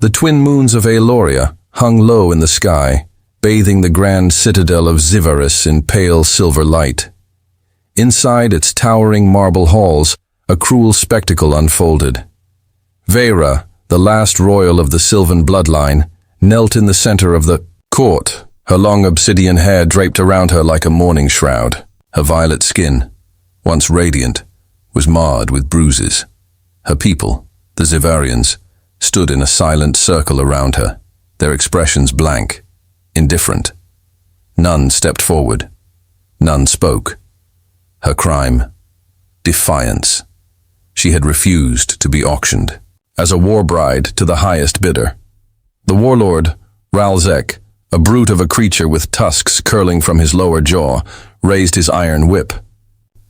The twin moons of Aeloria hung low in the sky, bathing the grand citadel of Xelara in pale silver light. Inside its towering marble halls, a cruel spectacle unfolded. Xelara, the last royal of the Sylvan bloodline, knelt in the center of the court, her long obsidian hair draped around her like a mourning shroud. Her violet skin, once radiant, was marred with bruises. Her people, the Xevarians, stood in a silent circle around her, their expressions blank, indifferent. None stepped forward. None spoke. Her crime: defiance. She had refused to be auctioned, as a war bride to the highest bidder. The warlord, Ralzek, a brute of a creature with tusks curling from his lower jaw, raised his iron whip.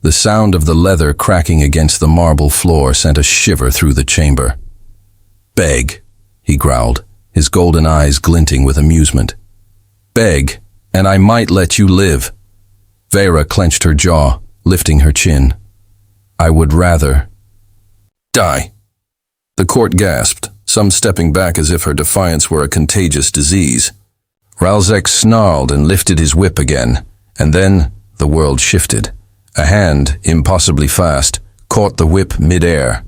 The sound of the leather cracking against the marble floor sent a shiver through the chamber. "Beg," he growled, his golden eyes glinting with amusement. "Beg, and I might let you live." Xelara clenched her jaw, lifting her chin. "I would rather die." The court gasped, some stepping back as if her defiance were a contagious disease. Ralzek snarled and lifted his whip again, and then the world shifted. A hand, impossibly fast, caught the whip mid-air.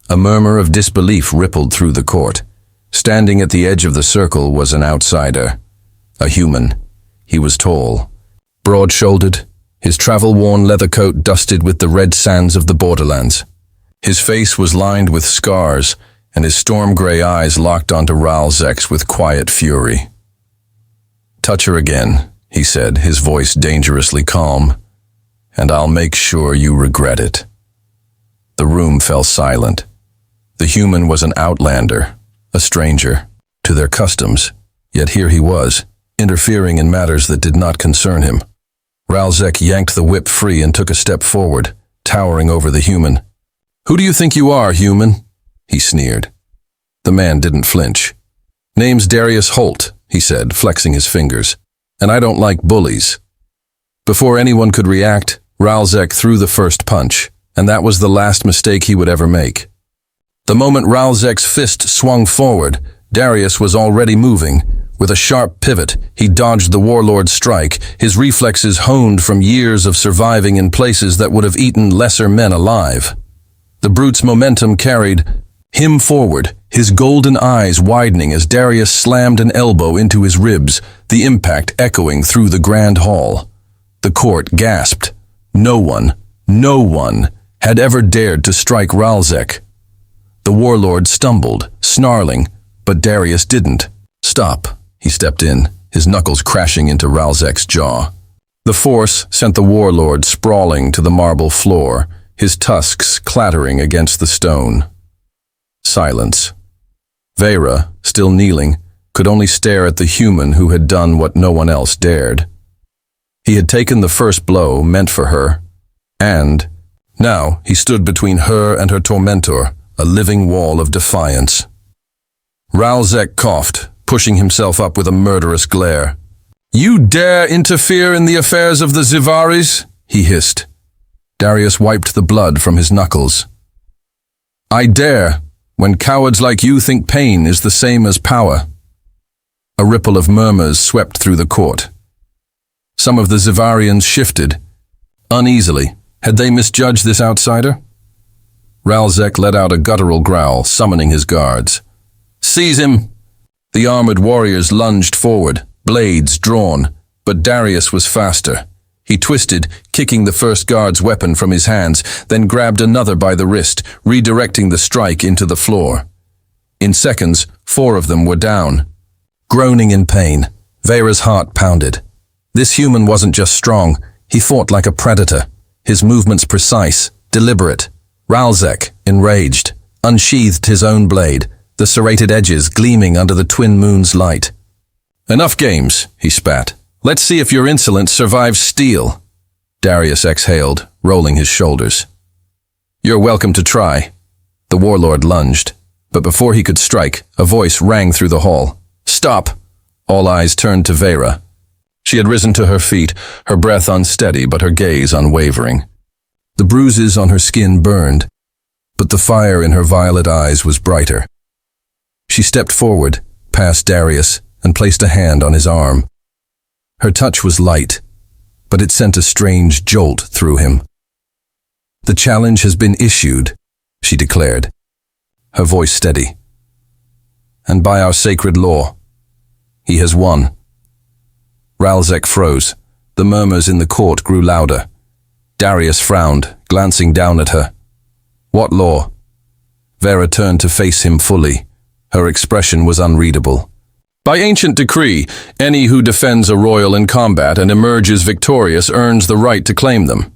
A murmur of disbelief rippled through the court. Standing at the edge of the circle was an outsider. A human. He was tall, broad-shouldered, his travel-worn leather coat dusted with the red sands of the borderlands. His face was lined with scars, and his storm-gray eyes locked onto Ralzek's with quiet fury. "Touch her again," he said, his voice dangerously calm, "and I'll make sure you regret it." The room fell silent. The human was an outlander, a stranger, to their customs, yet here he was, interfering in matters that did not concern him. Ralzek yanked the whip free and took a step forward, towering over the human. "Who do you think you are, human?" he sneered. The man didn't flinch. "Name's Darius Holt," he said, flexing his fingers, "and I don't like bullies." Before anyone could react, Ralzek threw the first punch, and that was the last mistake he would ever make. The moment Ralzek's fist swung forward, Darius was already moving. With a sharp pivot, he dodged the warlord's strike, his reflexes honed from years of surviving in places that would have eaten lesser men alive. The brute's momentum carried him forward, his golden eyes widening as Darius slammed an elbow into his ribs, the impact echoing through the grand hall. The court gasped. No one had ever dared to strike Ralzek. The warlord stumbled, snarling, but Darius didn't. "Stop," he stepped in, his knuckles crashing into Ralzek's jaw. The force sent the warlord sprawling to the marble floor, his tusks clattering against the stone. Silence. Xelara, still kneeling, could only stare at the human who had done what no one else dared. He had taken the first blow meant for her, and now he stood between her and her tormentor, a living wall of defiance. Ralzek coughed, pushing himself up with a murderous glare. "You dare interfere in the affairs of the Xevaris?" he hissed. Darius wiped the blood from his knuckles. "I dare, when cowards like you think pain is the same as power." A ripple of murmurs swept through the court. Some of the Xevarians shifted, uneasily. Had they misjudged this outsider? Ralzek let out a guttural growl, summoning his guards. "Seize him!" The armored warriors lunged forward, blades drawn, but Darius was faster. He twisted, kicking the first guard's weapon from his hands, then grabbed another by the wrist, redirecting the strike into the floor. In seconds, 4 of them were down. Groaning in pain, Xelara's heart pounded. This human wasn't just strong, he fought like a predator, his movements precise, deliberate. Ralzek, enraged, unsheathed his own blade, the serrated edges gleaming under the twin moon's light. "Enough games," he spat. "Let's see if your insolence survives steel." Darius exhaled, rolling his shoulders. "You're welcome to try." The warlord lunged, but before he could strike, a voice rang through the hall. "Stop!" All eyes turned to Xelara. She had risen to her feet, her breath unsteady but her gaze unwavering. The bruises on her skin burned, but the fire in her violet eyes was brighter. She stepped forward, past Darius, and placed a hand on his arm. Her touch was light, but it sent a strange jolt through him. "The challenge has been issued," she declared, her voice steady. "And by our sacred law, he has won." Ralzek froze. The murmurs in the court grew louder. Darius frowned, glancing down at her. "What law?" Vera turned to face him fully. Her expression was unreadable. "By ancient decree, any who defends a royal in combat and emerges victorious earns the right to claim them."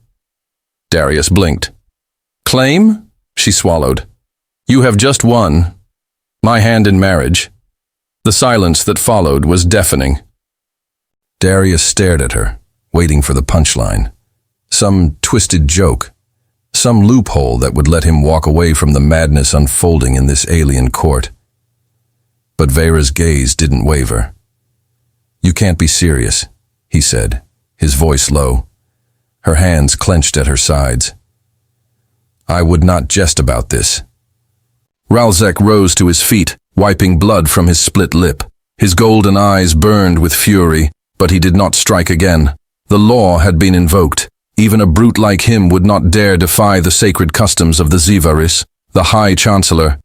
Darius blinked. "Claim?" She swallowed. "You have just won. My hand in marriage." The silence that followed was deafening. Darius stared at her, waiting for the punchline. Some twisted joke. Some loophole that would let him walk away from the madness unfolding in this alien court. But Vera's gaze didn't waver. "You can't be serious," he said, his voice low. Her hands clenched at her sides. "I would not jest about this." Ralzek rose to his feet, wiping blood from his split lip. His golden eyes burned with fury, but he did not strike again. The law had been invoked. Even a brute like him would not dare defy the sacred customs of the Xelara, the High Chancellor.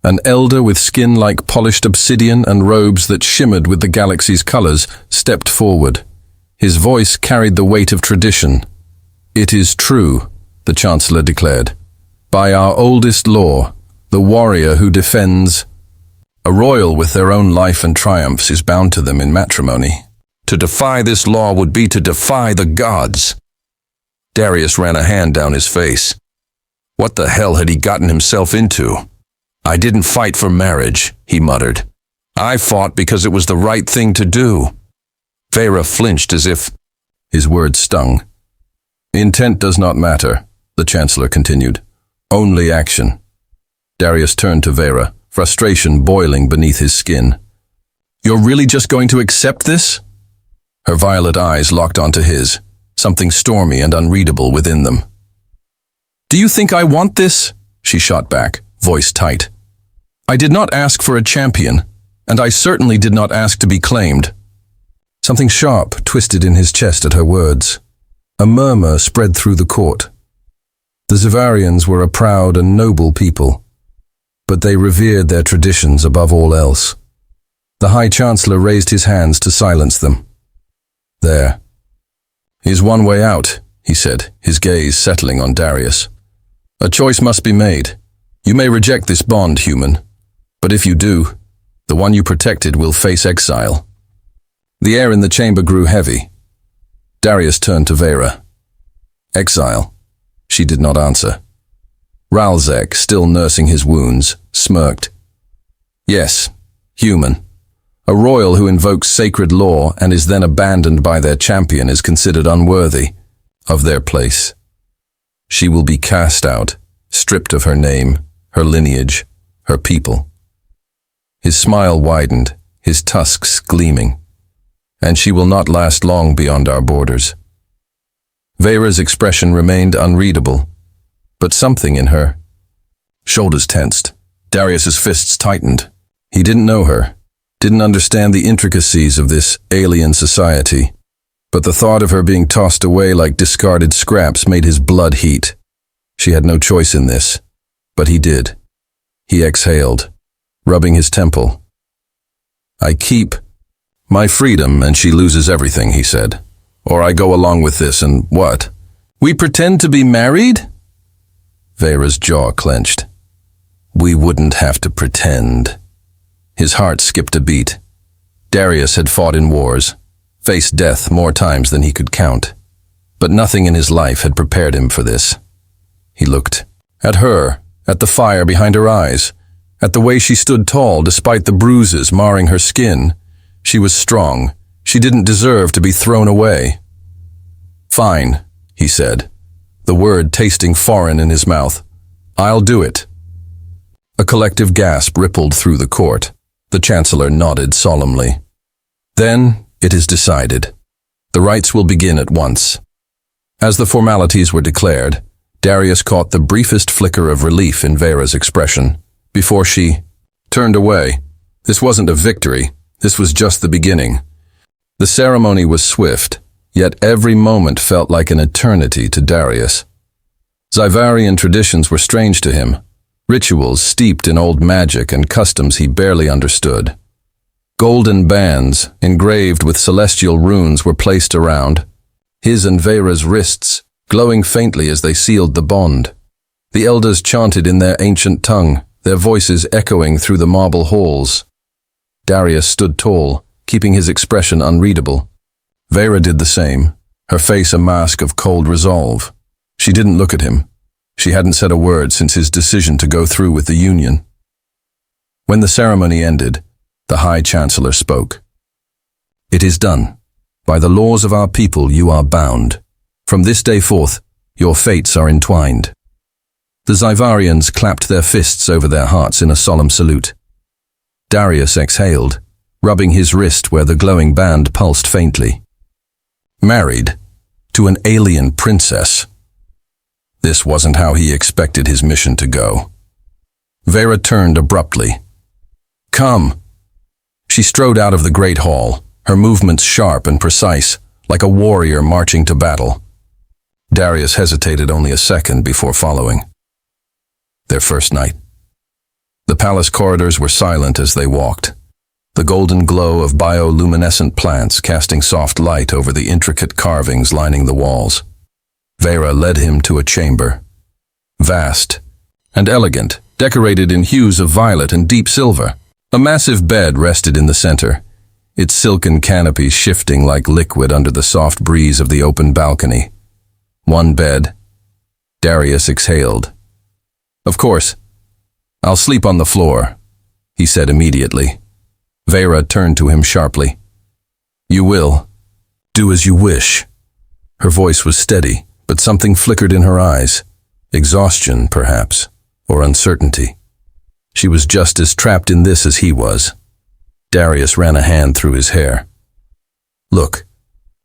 An elder with skin like polished obsidian and robes that shimmered with the galaxy's colors stepped forward. His voice carried the weight of tradition. "It is true," the Chancellor declared. "By our oldest law, the warrior who defends a royal with their own life and triumphs is bound to them in matrimony. To defy this law would be to defy the gods." Darius ran a hand down his face. What the hell had he gotten himself into? "I didn't fight for marriage," he muttered. "I fought because it was the right thing to do." Vera flinched as if his words stung. "Intent does not matter," the Chancellor continued. "Only action." Darius turned to Vera, frustration boiling beneath his skin. "You're really just going to accept this?" Her violet eyes locked onto his, something stormy and unreadable within them. "Do you think I want this?" she shot back, voice tight. "I did not ask for a champion, and I certainly did not ask to be claimed." Something sharp twisted in his chest at her words. A murmur spread through the court. The Xivarians were a proud and noble people, but they revered their traditions above all else. The High Chancellor raised his hands to silence them. "There is one way out," he said, his gaze settling on Darius. "A choice must be made. You may reject this bond, human, but if you do, the one you protected will face exile." The air in the chamber grew heavy. Darius turned to Vera. "Exile?" She did not answer. Ralzek, still nursing his wounds, smirked. "Yes, human. A royal who invokes sacred law and is then abandoned by their champion is considered unworthy of their place. She will be cast out, stripped of her name, her lineage, her people." His smile widened, his tusks gleaming. "And she will not last long beyond our borders." Vera's expression remained unreadable, but something in her. Shoulders tensed. Darius's fists tightened. He didn't know her, didn't understand the intricacies of this alien society, but the thought of her being tossed away like discarded scraps made his blood heat. She had no choice in this, but he did. He exhaled, rubbing his temple. "I keep my freedom and she loses everything," he said. "Or I go along with this and what? We pretend to be married?" Vera's jaw clenched. "We wouldn't have to pretend." His heart skipped a beat. Darius had fought in wars, faced death more times than he could count, but nothing in his life had prepared him for this. He looked at her, at the fire behind her eyes, at the way she stood tall despite the bruises marring her skin. She was strong. She didn't deserve to be thrown away. "Fine," he said, the word tasting foreign in his mouth. "I'll do it." A collective gasp rippled through the court. The Chancellor nodded solemnly. "Then it is decided. The rites will begin at once." As the formalities were declared, Darius caught the briefest flicker of relief in Vera's expression, before she turned away, This wasn't a victory, this was just the beginning. The ceremony was swift, yet every moment felt like an eternity to Darius. Xivarian traditions were strange to him, rituals steeped in old magic and customs he barely understood. Golden bands, engraved with celestial runes, were placed around his and Vera's wrists, glowing faintly as they sealed the bond. The elders chanted in their ancient tongue, their voices echoing through the marble halls. Darius stood tall, keeping his expression unreadable. Vera did the same, her face a mask of cold resolve. She didn't look at him. She hadn't said a word since his decision to go through with the union. When the ceremony ended, the High Chancellor spoke. "It is done. By the laws of our people you are bound. From this day forth, your fates are entwined." The Xivarians clapped their fists over their hearts in a solemn salute. Darius exhaled, rubbing his wrist where the glowing band pulsed faintly. Married to an alien princess. This wasn't how he expected his mission to go. Vera turned abruptly. "Come." She strode out of the great hall, her movements sharp and precise, like a warrior marching to battle. Darius hesitated only a second before following. Their first night. The palace corridors were silent as they walked, the golden glow of bioluminescent plants casting soft light over the intricate carvings lining the walls. Vera led him to a chamber, vast and elegant, decorated in hues of violet and deep silver. A massive bed rested in the center, its silken canopy shifting like liquid under the soft breeze of the open balcony. One bed. Darius exhaled. "Of course. I'll sleep on the floor," he said immediately. Vera turned to him sharply. "You will. Do as you wish." Her voice was steady, but something flickered in her eyes. Exhaustion, perhaps, or uncertainty. She was just as trapped in this as he was. Darius ran a hand through his hair. "Look,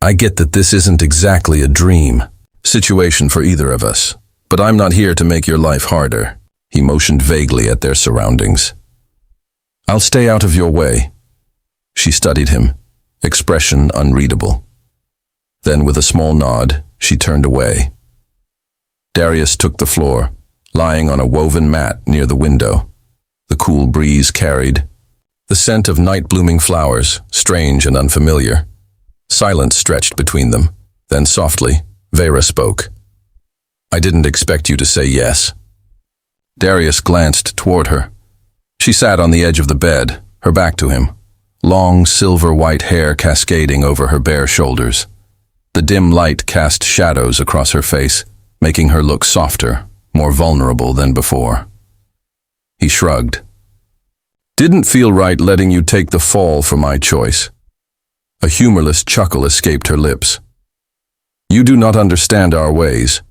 I get that this isn't exactly a dream situation for either of us, but I'm not here to make your life harder." He motioned vaguely at their surroundings. "I'll stay out of your way." She studied him, expression unreadable. Then with a small nod, she turned away. Darius took the floor, lying on a woven mat near the window. The cool breeze carried the scent of night-blooming flowers, strange and unfamiliar. Silence stretched between them. Then softly, Vera spoke. "I didn't expect you to say yes." Darius glanced toward her. She sat on the edge of the bed, her back to him, long silver-white hair cascading over her bare shoulders. The dim light cast shadows across her face, making her look softer, more vulnerable than before. He shrugged. "Didn't feel right letting you take the fall for my choice." A humorless chuckle escaped her lips. "You do not understand our ways.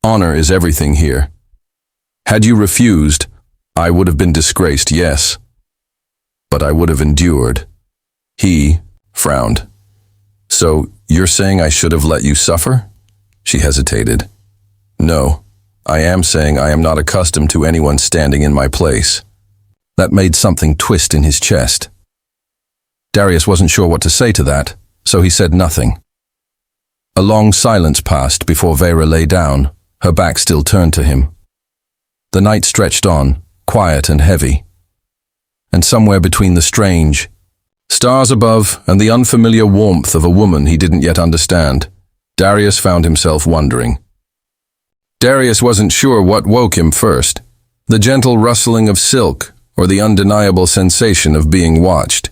Honor is everything here. Had you refused, I would have been disgraced, yes. But I would have endured." He frowned. "So, you're saying I should have let you suffer?" She hesitated. "No, I am saying I am not accustomed to anyone standing in my place." That made something twist in his chest. Darius wasn't sure what to say to that, so he said nothing. A long silence passed before Vera lay down, her back still turned to him. The night stretched on, quiet and heavy. And somewhere between the strange stars above and the unfamiliar warmth of a woman he didn't yet understand, Darius found himself wondering. Darius wasn't sure what woke him first, the gentle rustling of silk or the undeniable sensation of being watched.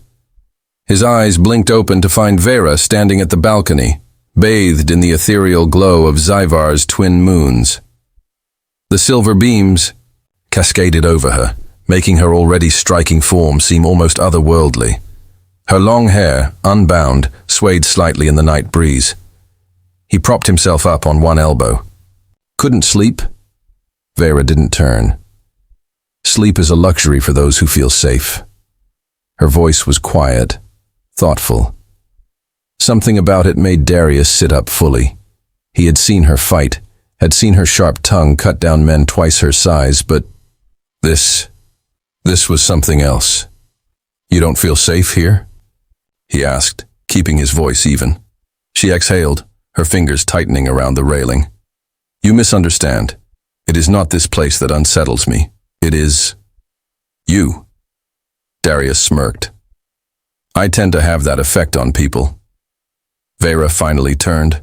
His eyes blinked open to find Vera standing at the balcony, bathed in the ethereal glow of Xivar's twin moons. The silver beams cascaded over her, making her already striking form seem almost otherworldly. Her long hair, unbound, swayed slightly in the night breeze. He propped himself up on one elbow. "Couldn't sleep?" Vera didn't turn. Sleep is a luxury for those who feel safe. Her voice was quiet, thoughtful. Something about it made Darius sit up fully. He had seen her fight, had seen her sharp tongue cut down men twice her size, but this was something else. You don't feel safe here? He asked, keeping his voice even. She exhaled, her fingers tightening around the railing. You misunderstand. It is not this place that unsettles me. It is you. Darius smirked. I tend to have that effect on people. Vera finally turned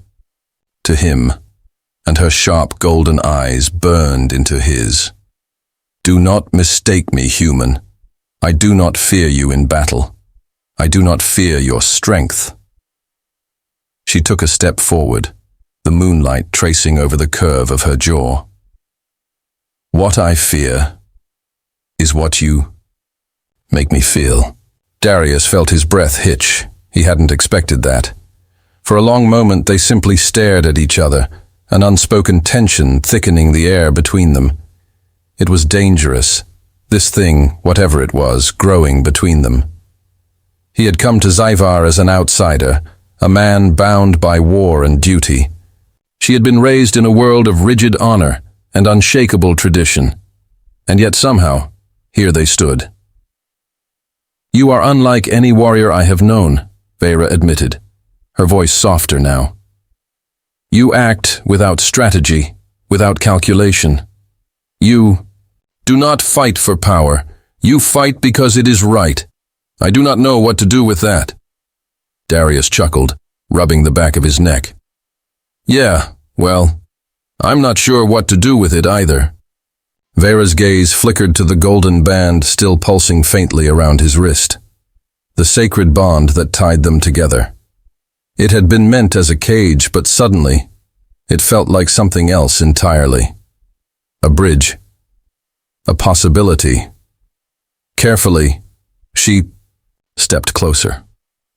to him, and her sharp golden eyes burned into his. Do not mistake me, human. I do not fear you in battle. I do not fear your strength. She took a step forward, the moonlight tracing over the curve of her jaw. What I fear is what you make me feel. Darius felt his breath hitch. He hadn't expected that. For a long moment they simply stared at each other, an unspoken tension thickening the air between them. It was dangerous, this thing, whatever it was, growing between them. He had come to Xelara as an outsider, a man bound by war and duty. She had been raised in a world of rigid honor and unshakable tradition. And yet somehow, here they stood. You are unlike any warrior I have known, Vera admitted, her voice softer now. You act without strategy, without calculation. You do not fight for power. You fight because it is right. I do not know what to do with that. Darius chuckled, rubbing the back of his neck. Yeah, well, I'm not sure what to do with it either. Vera's gaze flickered to the golden band still pulsing faintly around his wrist, the sacred bond that tied them together. It had been meant as a cage, but suddenly, it felt like something else entirely. A bridge. A possibility. Carefully, she stepped closer.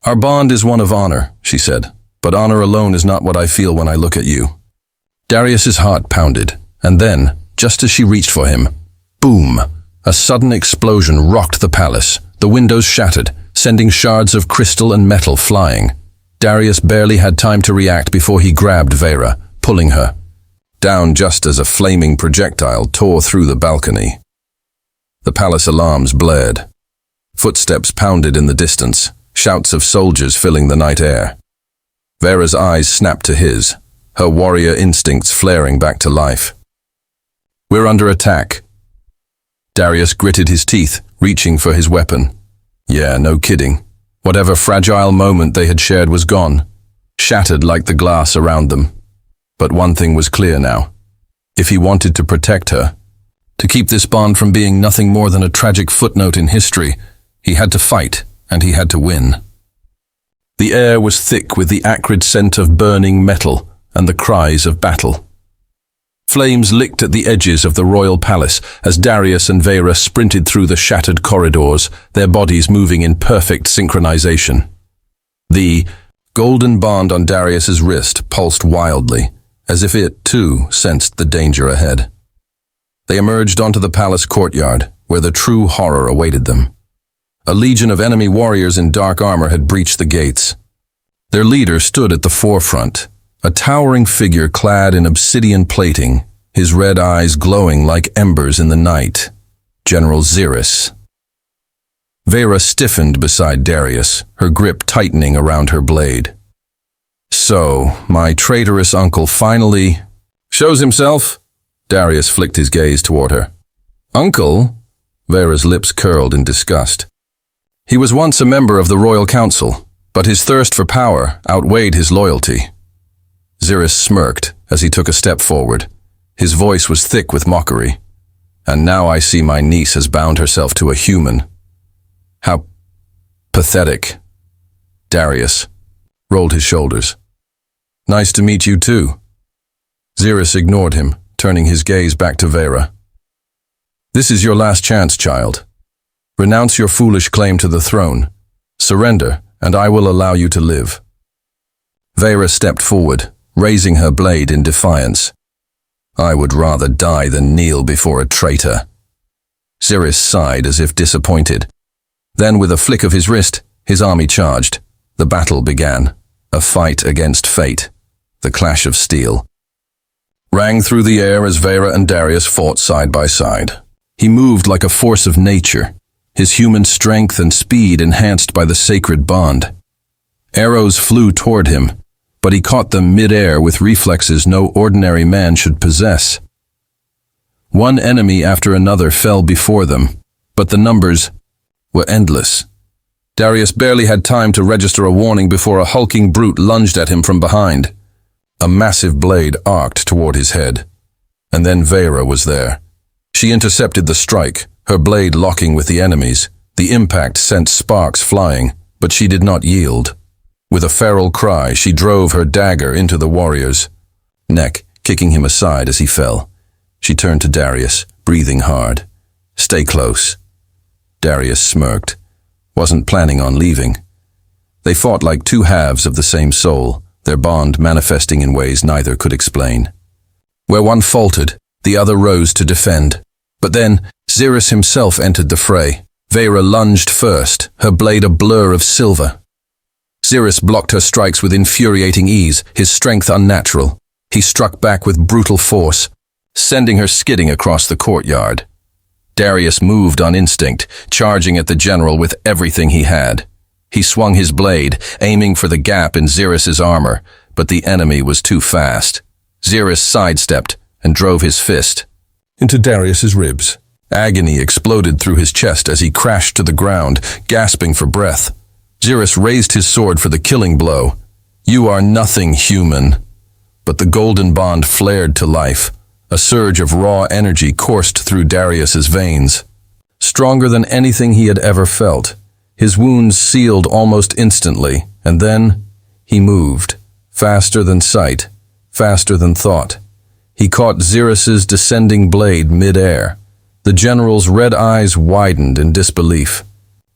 Our bond is one of honor, she said, but honor alone is not what I feel when I look at you. Darius's heart pounded, and then, just as she reached for him, boom! A sudden explosion rocked the palace. The windows shattered, sending shards of crystal and metal flying. Darius barely had time to react before he grabbed Vera, pulling her down just as a flaming projectile tore through the balcony. The palace alarms blared. Footsteps pounded in the distance, shouts of soldiers filling the night air. Vera's eyes snapped to his, her warrior instincts flaring back to life. We're under attack. Darius gritted his teeth, reaching for his weapon. Yeah, no kidding. Whatever fragile moment they had shared was gone, shattered like the glass around them. But one thing was clear now. If he wanted to protect her, to keep this bond from being nothing more than a tragic footnote in history, he had to fight, and he had to win. The air was thick with the acrid scent of burning metal and the cries of battle. Flames licked at the edges of the royal palace as Darius and Vera sprinted through the shattered corridors, their bodies moving in perfect synchronization. The golden bond on Darius's wrist pulsed wildly, as if it, too, sensed the danger ahead. They emerged onto the palace courtyard, where the true horror awaited them. A legion of enemy warriors in dark armor had breached the gates. Their leader stood at the forefront, a towering figure clad in obsidian plating, his red eyes glowing like embers in the night. General Xelara. Vera stiffened beside Darius, her grip tightening around her blade. So, my traitorous uncle finally shows himself? Darius flicked his gaze toward her. Uncle? Vera's lips curled in disgust. He was once a member of the royal council, but his thirst for power outweighed his loyalty. Xelara smirked as he took a step forward. His voice was thick with mockery. And now I see my niece has bound herself to a human. How pathetic. Darius rolled his shoulders. Nice to meet you too. Xelara ignored him, turning his gaze back to Vera. This is your last chance, child. Renounce your foolish claim to the throne. Surrender, and I will allow you to live. Vera stepped forward, raising her blade in defiance. I would rather die than kneel before a traitor. Xelara sighed as if disappointed. Then, with a flick of his wrist, his army charged. The battle began. A fight against fate. The clash of steel rang through the air as Vera and Darius fought side by side. He moved like a force of nature, his human strength and speed enhanced by the sacred bond. Arrows flew toward him, but he caught them mid-air with reflexes no ordinary man should possess. One enemy after another fell before them, but the numbers were endless. Darius barely had time to register a warning before a hulking brute lunged at him from behind. A massive blade arced toward his head. And then Xelara was there. She intercepted the strike, her blade locking with the enemy's. The impact sent sparks flying, but she did not yield. With a feral cry, she drove her dagger into the warrior's neck, kicking him aside as he fell. She turned to Darius, breathing hard. "Stay close." Darius smirked. Wasn't planning on leaving. They fought like two halves of the same soul, their bond manifesting in ways neither could explain. Where one faltered, the other rose to defend. But then, Xelara himself entered the fray. Xelara lunged first, her blade a blur of silver. Xelara blocked her strikes with infuriating ease, his strength unnatural. He struck back with brutal force, sending her skidding across the courtyard. Darius moved on instinct, charging at the general with everything he had. He swung his blade, aiming for the gap in Xeras's armor, but the enemy was too fast. Xelara sidestepped and drove his fist into Darius's ribs. Agony exploded through his chest as he crashed to the ground, gasping for breath. Xelara raised his sword for the killing blow. "You are nothing human." But the golden bond flared to life. A surge of raw energy coursed through Darius's veins. Stronger than anything he had ever felt. His wounds sealed almost instantly, and then he moved, faster than sight, faster than thought. He caught Xeras's descending blade mid-air. The general's red eyes widened in disbelief.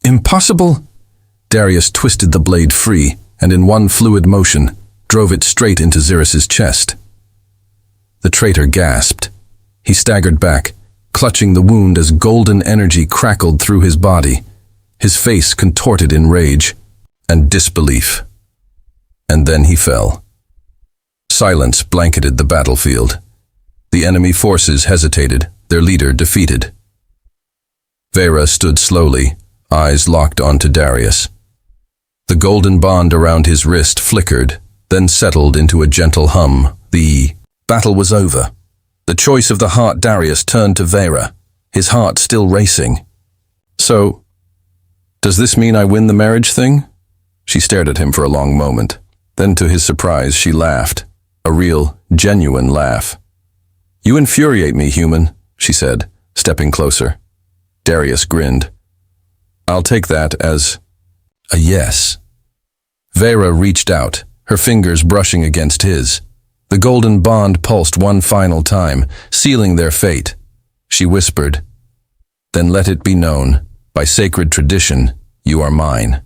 "Impossible!" Darius twisted the blade free, and in one fluid motion, drove it straight into Xeras's chest. The traitor gasped. He staggered back, clutching the wound as golden energy crackled through his body, his face contorted in rage and disbelief. And then he fell. Silence blanketed the battlefield. The enemy forces hesitated, their leader defeated. Xelara stood slowly, eyes locked onto Darius. The golden bond around his wrist flickered, then settled into a gentle hum. The battle was over. The choice of the heart Darius turned to Xelara, his heart still racing. "So, does this mean I win the marriage thing?" She stared at him for a long moment. Then to his surprise, she laughed. A real, genuine laugh. "You infuriate me, human," she said, stepping closer. Darius grinned. "I'll take that as a yes." Xelara reached out, her fingers brushing against his. The golden bond pulsed one final time, sealing their fate. She whispered, "Then let it be known, by sacred tradition, you are mine."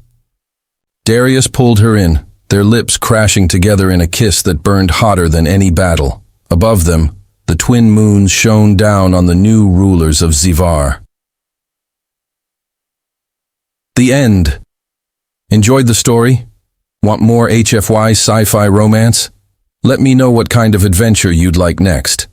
Darius pulled her in, their lips crashing together in a kiss that burned hotter than any battle. Above them, the twin moons shone down on the new rulers of Xelara. The end. Enjoyed the story? Want more HFY sci-fi romance? Let me know what kind of adventure you'd like next.